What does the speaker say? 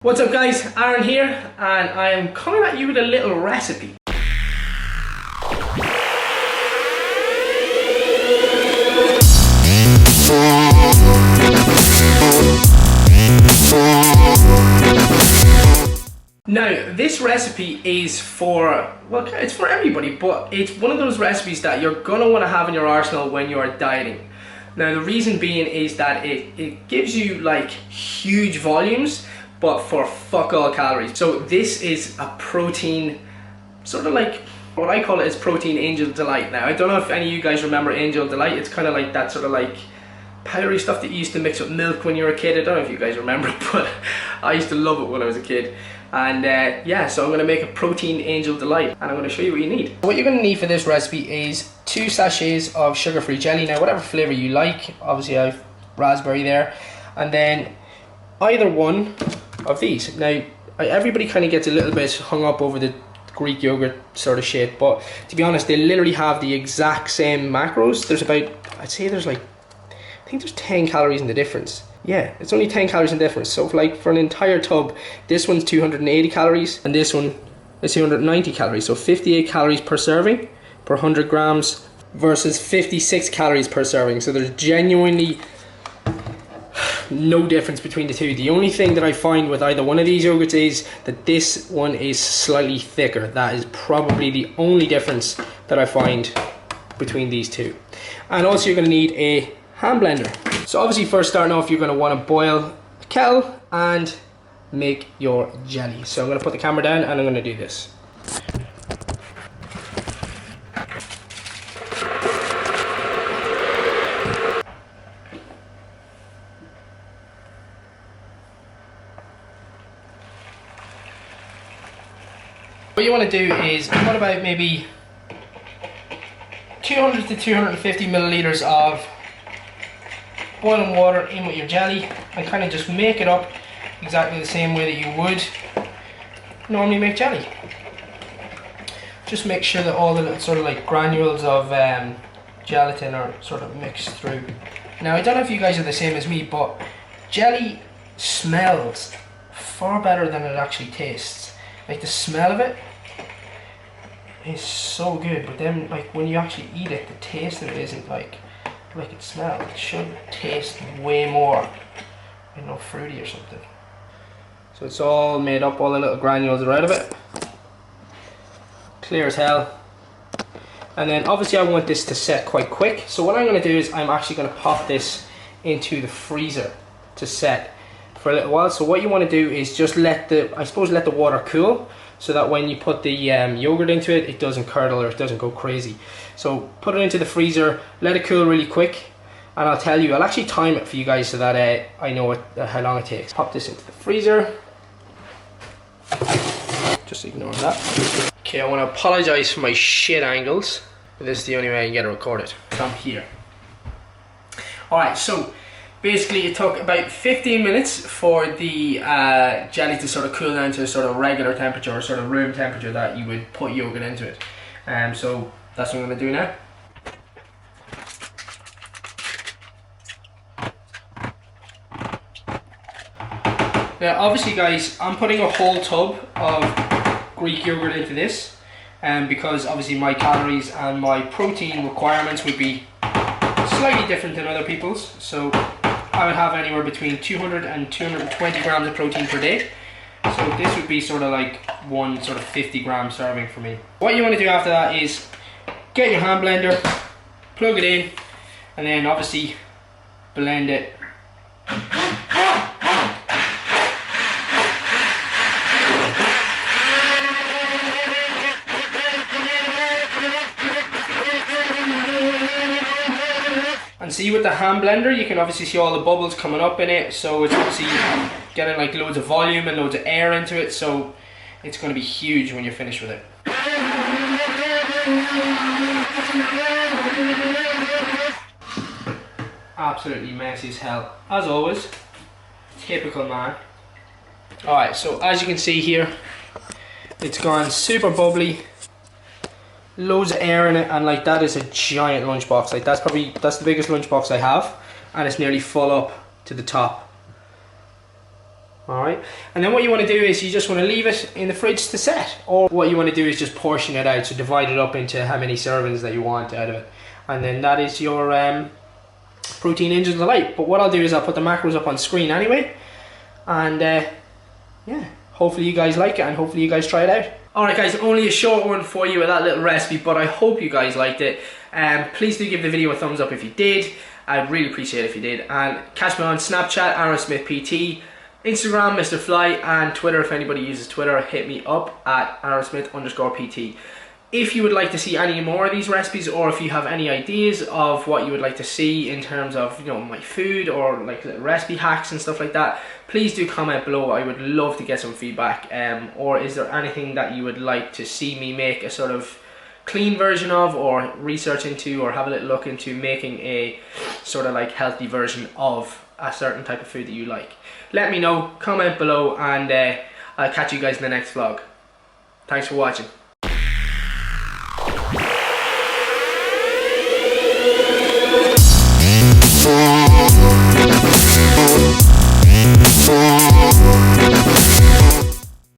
What's up guys, Aaron here, and I am coming at you with a little recipe. Now, this recipe is for, well, it's for everybody, but it's one of those recipes that you're gonna wanna have in your arsenal when you are dieting. Now, the reason being is that it gives you like huge volumes, but for fuck all calories. So this is a protein, sort of like, what I call it is protein Angel Delight. Now, I don't know if any of you guys remember Angel Delight. It's kind of like that sort of like powdery stuff that you used to mix with milk when you were a kid. I don't know if you guys remember, but I used to love it when I was a kid. And yeah, so I'm gonna make a protein Angel Delight, and I'm gonna show you what you need. What you're gonna need for this recipe is 2 sachets of sugar-free jelly. Now, whatever flavor you like, obviously I've raspberry there, and then either one of these. Now, everybody kind of gets a little bit hung up over the Greek yogurt sort of shit, but to be honest, they literally have the exact same macros. There's about, I'd say there's like, I think there's 10 calories in the difference. Yeah, it's only 10 calories in difference. So for an entire tub, this one's 280 calories and this one is 290 calories. So 58 calories per serving per 100 grams versus 56 calories per serving. So there's genuinely no difference between the two. The only thing that I find with either one of these yogurts is that this one is slightly thicker. That is probably the only difference that I find between these two. And also you're going to need a hand blender. So obviously, first starting off, you're going to want to boil a kettle and make your jelly. So I'm going to put the camera down and I'm going to do this. What you want to do is, you want about maybe 200 to 250 milliliters of boiling water in with your jelly, and kind of just make it up exactly the same way that you would normally make jelly. Just make sure that all the little sort of like granules of gelatin are sort of mixed through. Now, I don't know if you guys are the same as me, but jelly smells far better than it actually tastes. Like, the smell of it is so good, but then like when you actually eat it, the taste of it isn't like it smells. It should taste way more, you know, fruity or something. So it's all made up, all the little granules are out of it. Clear as hell. And then obviously I want this to set quite quick. So what I'm going to do is I'm actually going to pop this into the freezer to set for a little while. So what you want to do is just let the water cool, so that when you put the yogurt into it, it doesn't curdle or it doesn't go crazy. So put it into the freezer, let it cool really quick, and I'll tell you, I'll actually time it for you guys so that I know how long it takes. Pop this into the freezer. Just ignore that. Okay, I want to apologize for my shit angles, but this is the only way I can get it recorded. I'm here. Alright, so basically it took about 15 minutes for the jelly to sort of cool down to a sort of regular temperature, or sort of room temperature that you would put yogurt into it. So that's what I'm going to do now. Now obviously guys, I'm putting a whole tub of Greek yogurt into this, because obviously my calories and my protein requirements would be slightly different than other people's. So I would have anywhere between 200 and 220 grams of protein per day. So this would be sort of like one sort of 50 gram serving for me. What you want to do after that is get your hand blender, plug it in, and then obviously blend it. And see, with the hand blender, you can obviously see all the bubbles coming up in it, so it's obviously getting like loads of volume and loads of air into it, so it's going to be huge when you're finished with it. Absolutely messy as hell, as always. Typical man. Alright, so as you can see here, it's gone super bubbly. Loads of air in it, and like that is a giant lunchbox. Like that's the biggest lunchbox I have, and it's nearly full up to the top. Alright, and then what you want to do is you just want to leave it in the fridge to set, or what you want to do is just portion it out, so divide it up into how many servings that you want out of it, and then that is your protein engine delight. But what I'll do is I'll put the macros up on screen anyway, and yeah, hopefully you guys like it, and hopefully you guys try it out. Alright guys, only a short one for you with that little recipe, but I hope you guys liked it. Please do give the video a thumbs up if you did. I'd really appreciate it if you did, and catch me on Snapchat, Aaron Smith PT, Instagram, Mr. Fly, and Twitter. If anybody uses Twitter, hit me up at AaronSmith_PT. If you would like to see any more of these recipes, or if you have any ideas of what you would like to see in terms of, you know, my food or like little recipe hacks and stuff like that, please do comment below. I would love to get some feedback. Or is there anything that you would like to see me make a sort of clean version of, or research into, or have a little look into making a sort of like healthy version of a certain type of food that you like? Let me know, comment below, and I'll catch you guys in the next vlog. Thanks for watching.